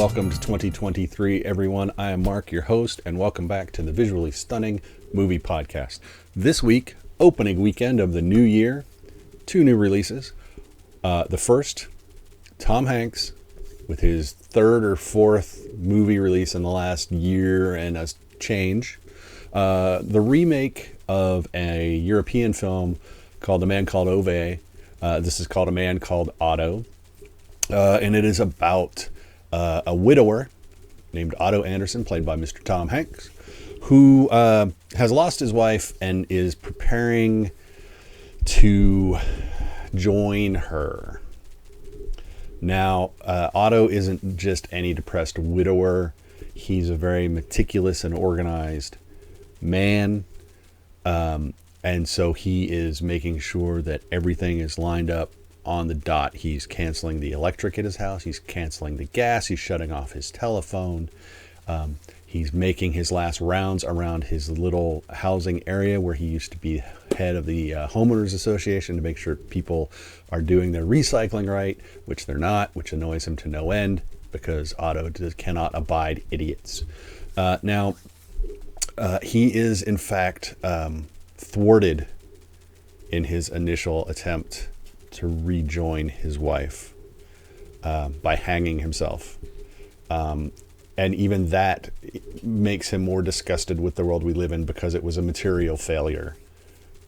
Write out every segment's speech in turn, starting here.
welcome to 2023, everyone. I am Mark, your host, and welcome back to the Visually Stunning Movie Podcast. This week, opening weekend of the new year, two new releases. The first, Tom Hanks, with his third or fourth movie release in the last year and a change. The remake of a European film called Man Called Otto. This is called A Man Called Otto. And it is about a widower named Otto Anderson, played by Mr. Tom Hanks, who has lost his wife and is preparing to join her. Now, Otto isn't just any depressed widower. He's a very meticulous and organized man. And so he is making sure that everything is lined up on the dot. He's canceling the electric at his house. He's canceling the gas. He's shutting off his telephone. He's making his last rounds around his little housing area where he used to be head of the homeowners association to make sure people are doing their recycling right, which they're not, which annoys him to no end because Otto cannot abide idiots. Now, he is in fact thwarted in his initial attempt to rejoin his wife by hanging himself. And even that makes him more disgusted with the world we live in because it was a material failure.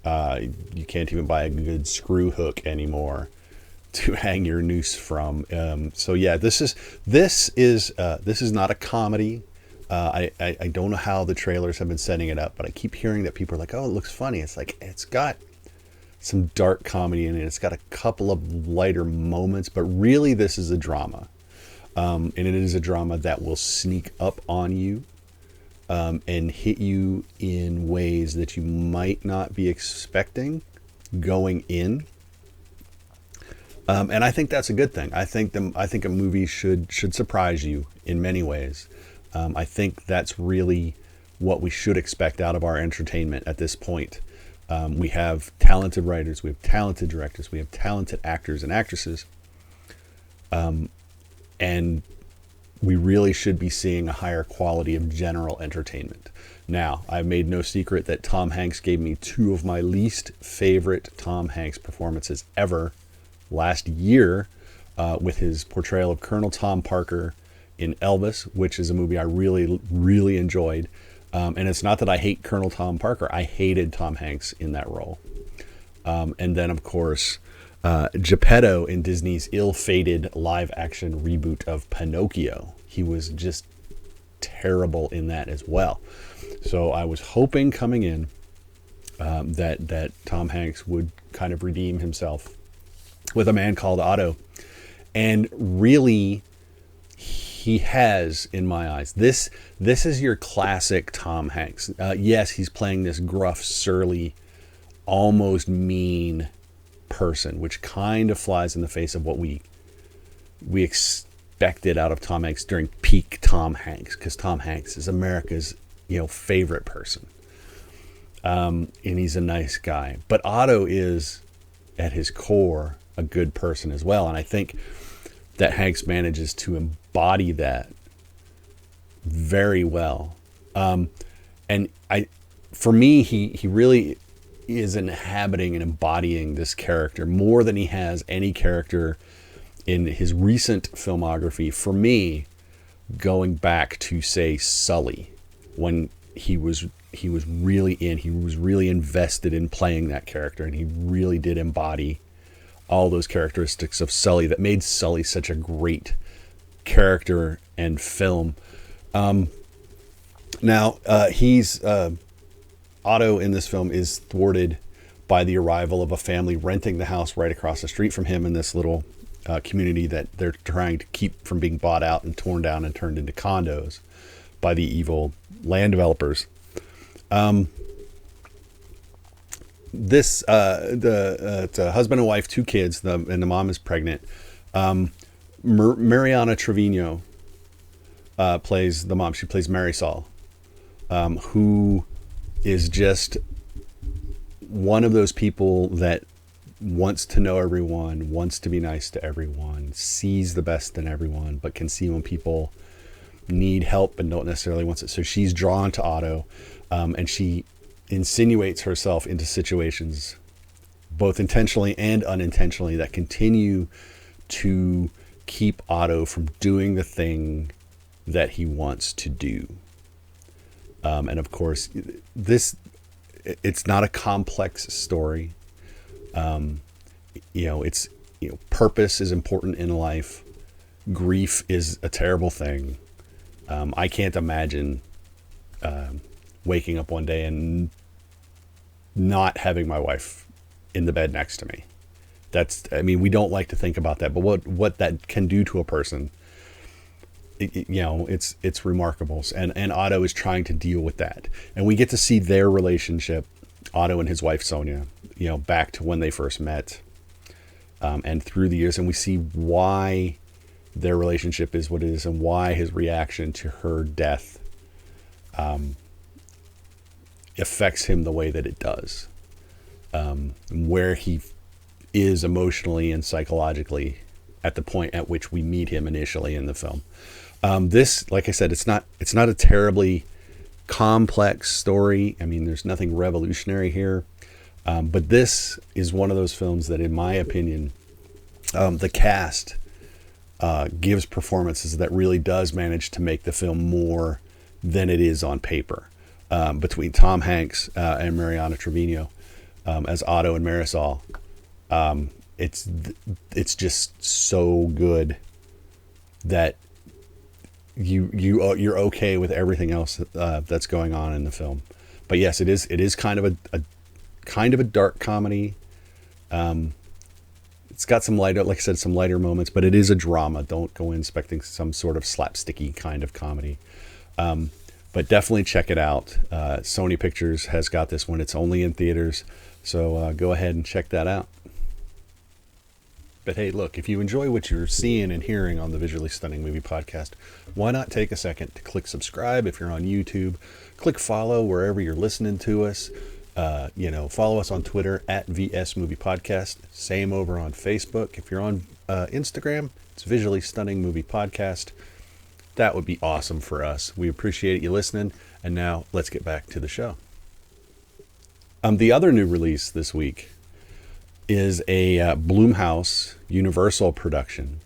You can't even buy a good screw hook anymore to hang your noose from. So yeah, this is not a comedy. I don't know how the trailers have been setting it up, but I keep hearing that people are like, oh, it looks funny. It's like, it's got some dark comedy in it. It's got a couple of lighter moments, but really this is a drama. And it is a drama that will sneak up on you and hit you in ways that you might not be expecting going in. And I think that's a good thing. I think a movie should surprise you in many ways. I think that's really what we should expect out of our entertainment at this point. We have talented writers, we have talented directors, we have talented actors and actresses. And we really should be seeing a higher quality of general entertainment. Now, I've made no secret that Tom Hanks gave me two of my least favorite Tom Hanks performances ever last year with his portrayal of Colonel Tom Parker in Elvis, which is a movie I really, really enjoyed. And it's not that I hate Colonel Tom Parker. I hated Tom Hanks in that role. And then, of course, Geppetto in Disney's ill-fated live-action reboot of Pinocchio. He was just terrible in that as well. So I was hoping coming in that Tom Hanks would kind of redeem himself with A Man Called Otto. And really, he has, in my eyes. This is your classic Tom Hanks. Yes, he's playing this gruff, surly, almost mean person, which kind of flies in the face of what we expected out of Tom Hanks during peak Tom Hanks, because Tom Hanks is America's favorite person, and he's a nice guy. But Otto is, at his core, a good person as well, and I think that Hanks manages to embody that very well. And for me, he really is inhabiting and embodying this character more than he has any character in his recent filmography. For me, going back to, say, Sully, when he was really invested in playing that character, and he really did embody all those characteristics of Sully that made Sully such a great character and film. Now, Otto in this film is thwarted by the arrival of a family renting the house right across the street from him in this little community that they're trying to keep from being bought out and torn down and turned into condos by the evil land developers. It's a husband and wife, two kids, and the mom is pregnant. Mariana Trevino plays the mom. She plays Marisol, who is just one of those people that wants to know everyone, wants to be nice to everyone, sees the best in everyone, but can see when people need help and don't necessarily want it. So she's drawn to Otto, and she insinuates herself into situations, both intentionally and unintentionally, that continue to keep Otto from doing the thing that he wants to do. And of course, it's not a complex story. Purpose is important in life. Grief is a terrible thing. I can't imagine waking up one day and not having my wife in the bed next to me. We don't like to think about that, but what that can do to a person, it's remarkable. And Otto is trying to deal with that. And we get to see their relationship, Otto and his wife, Sonia, back to when they first met, and through the years. And we see why their relationship is what it is and why his reaction to her death affects him the way that it does, where he is emotionally and psychologically at the point at which we meet him initially in the film. This, like I said, it's not a terribly complex story. There's nothing revolutionary here, but this is one of those films that, in my opinion, the cast gives performances that really does manage to make the film more than it is on paper. Between Tom Hanks and Mariana Trevino as Otto and Marisol, it's just so good that you're okay with everything else that's going on in the film. But yes, it is kind of a dark comedy. It's got some lighter, like I said, some lighter moments, but it is a drama. Don't go in expecting some sort of slapsticky kind of comedy. But definitely check it out. Sony Pictures has got this one. It's only in theaters, so go ahead and check that out. But hey, look, if you enjoy what you're seeing and hearing on the Visually Stunning Movie Podcast, why not take a second to click subscribe if you're on YouTube, click follow wherever you're listening to us. Follow us on Twitter at VS Movie Podcast. Same over on Facebook. If you're on Instagram, it's Visually Stunning Movie Podcast. That would be awesome for us. We appreciate you listening. And now let's get back to the show. The other new release this week is a Blumhouse Universal production,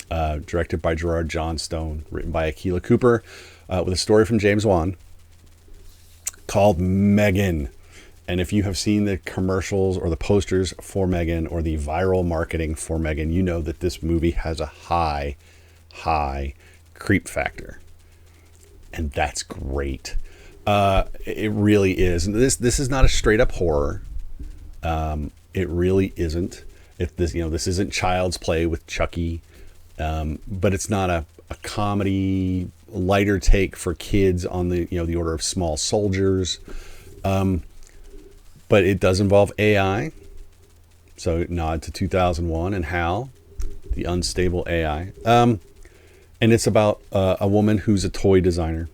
directed by Gerard Johnstone, written by Akilah Cooper, with a story from James Wan, called M3GAN. And if you have seen the commercials or the posters for M3GAN or the viral marketing for M3GAN, you know that this movie has a high creep factor. And that's great. It really is. And this is not a straight up horror. It really isn't. This isn't Child's Play with Chucky, but it's not a comedy, lighter take for kids on the order of Small Soldiers. But it does involve AI. So nod to 2001 and HAL, the unstable AI. And it's about a woman who's a toy designer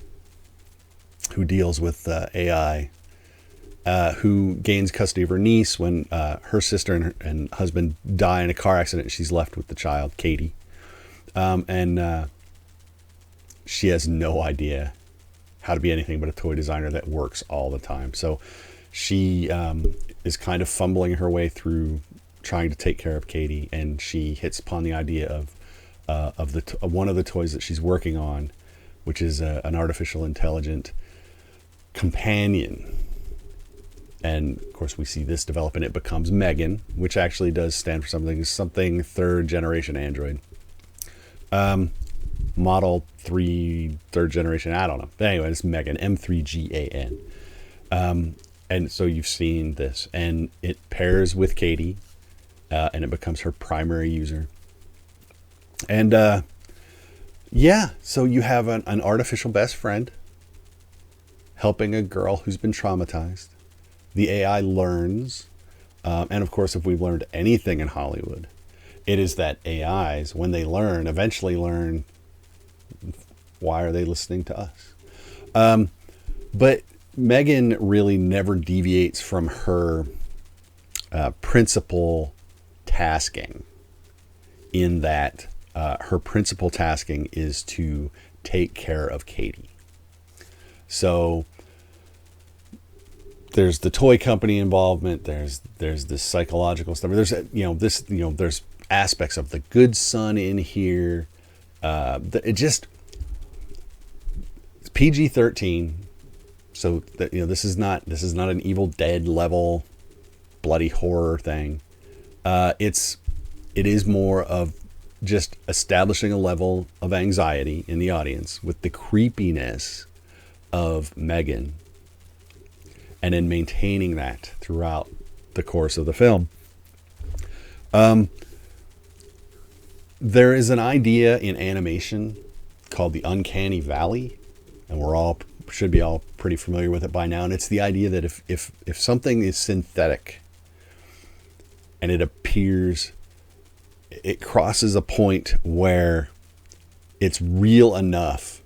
who deals with AI, who gains custody of her niece when her sister and husband die in a car accident. She's left with the child, Katie. And she has no idea how to be anything but a toy designer that works all the time. So she is kind of fumbling her way through trying to take care of Katie, and she hits upon the idea of one of the toys that she's working on, which is an artificial intelligent companion. And of course we see this develop, and it becomes M3GAN, which actually does stand for something third generation Android. Model 3 third generation, I don't know. But anyway, it's M3GAN, M3GAN. And so you've seen this, and it pairs with Katie, and it becomes her primary user. And so you have an artificial best friend helping a girl who's been traumatized. The AI learns, and of course, if we've learned anything in Hollywood, it is that AIs, when they learn, eventually learn, why are they listening to us? But M3GAN really never deviates from her principal tasking, in that her principal tasking is to take care of Katie. So there's the toy company involvement. There's this psychological stuff. There's aspects of the good son in here. It's PG-13. So that, this is not an Evil Dead level bloody horror thing. It is more of just establishing a level of anxiety in the audience with the creepiness of M3GAN, and then maintaining that throughout the course of the film. There is an idea in animation called the uncanny valley, and should be all pretty familiar with it by now. And it's the idea that if something is synthetic and it crosses a point where it's real enough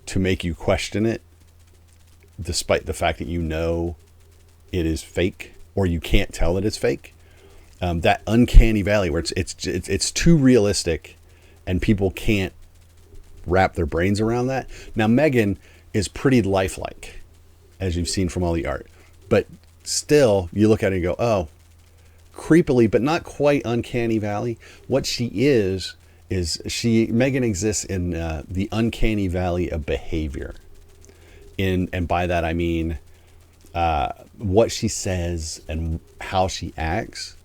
to make you question it, despite the fact that it is fake, or you can't tell that it's fake. That uncanny valley where it's too realistic and people can't wrap their brains around that. Now, M3GAN is pretty lifelike, as you've seen from all the art, but still you look at it and go, oh, creepily, but not quite uncanny valley. What she is M3GAN exists in the uncanny valley of behavior. And by that I mean what she says and how she acts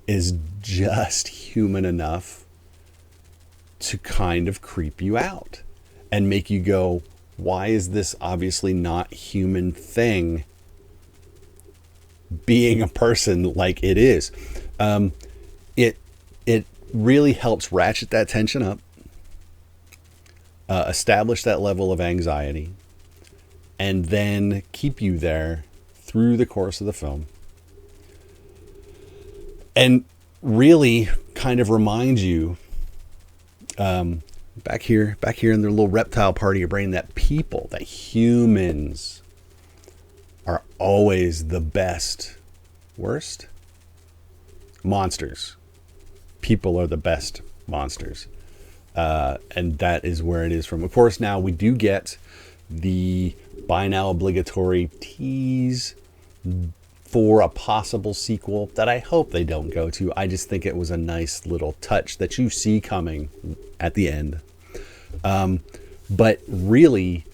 is just human enough to kind of creep you out and make you go, why is this obviously not human thing being a person like it is? It really helps ratchet that tension up, establish that level of anxiety, and then keep you there through the course of the film. And really kind of remind you, back here in their little reptile part of your brain, that humans are always the worst monsters. People are the best monsters. And that is where it is from. Of course, now we do get the by now obligatory tease for a possible sequel that I hope they don't go to. I just think it was a nice little touch that you see coming at the end. But really,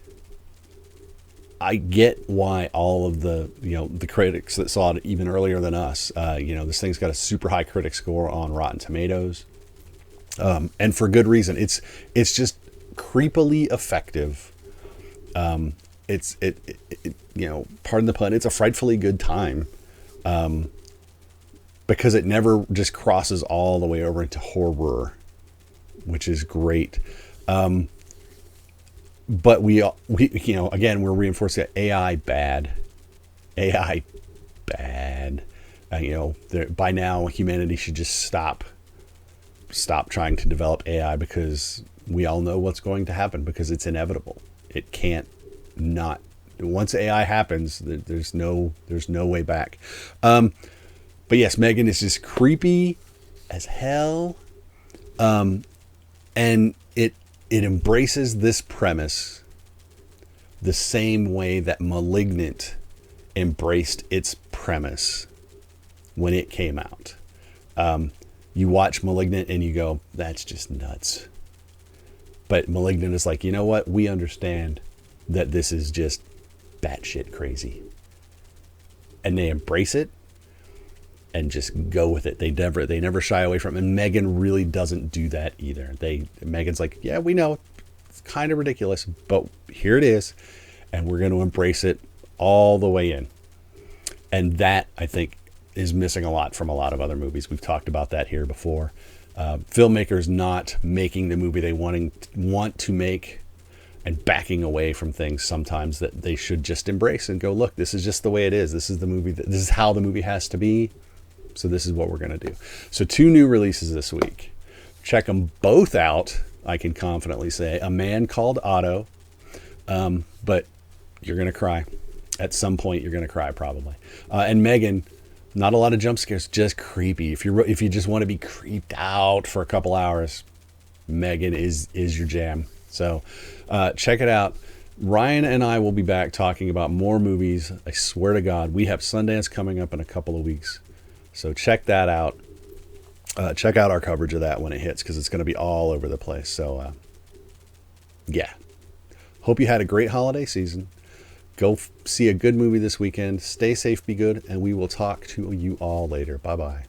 I get why all of the critics that saw it even earlier than us, this thing's got a super high critic score on Rotten Tomatoes. And for good reason. It's just creepily effective. Pardon the pun, it's a frightfully good time, because it never just crosses all the way over into horror, which is great. But we again, we're reinforcing that AI bad. By now humanity should just stop trying to develop AI, because we all know what's going to happen, because it's inevitable. It can't not. Once AI happens, there's no way back. But yes, M3GAN is just creepy as hell, and it embraces this premise the same way that Malignant embraced its premise when it came out. You watch Malignant and you go, that's just nuts. But Malignant is like, you know what? We understand that this is just batshit crazy. And they embrace it and just go with it. They never shy away from it. And M3GAN really doesn't do that either. M3GAN's like, yeah, we know it's kind of ridiculous, but here it is, and we're going to embrace it all the way in. And that, I think, is missing a lot from a lot of other movies. We've talked about that here before. Filmmakers not making the movie they want to make, and backing away from things sometimes that they should just embrace and go, look, this is just the way it is. This is the movie. This is how the movie has to be. So this is what we're going to do. So 2 new releases this week. Check them both out. I can confidently say A Man Called Otto. But you're going to cry. At some point, you're going to cry probably. And M3GAN, Not a lot of jump scares, just creepy. If you just want to be creeped out for a couple hours, M3GAN is your jam. So check it out. Ryan and I will be back talking about more movies. I swear to God, we have Sundance coming up in a couple of weeks. So check that out. Check out our coverage of that when it hits, because it's going to be all over the place. So yeah. Hope you had a great holiday season. Go see a good movie this weekend. Stay safe, be good, and we will talk to you all later. Bye-bye.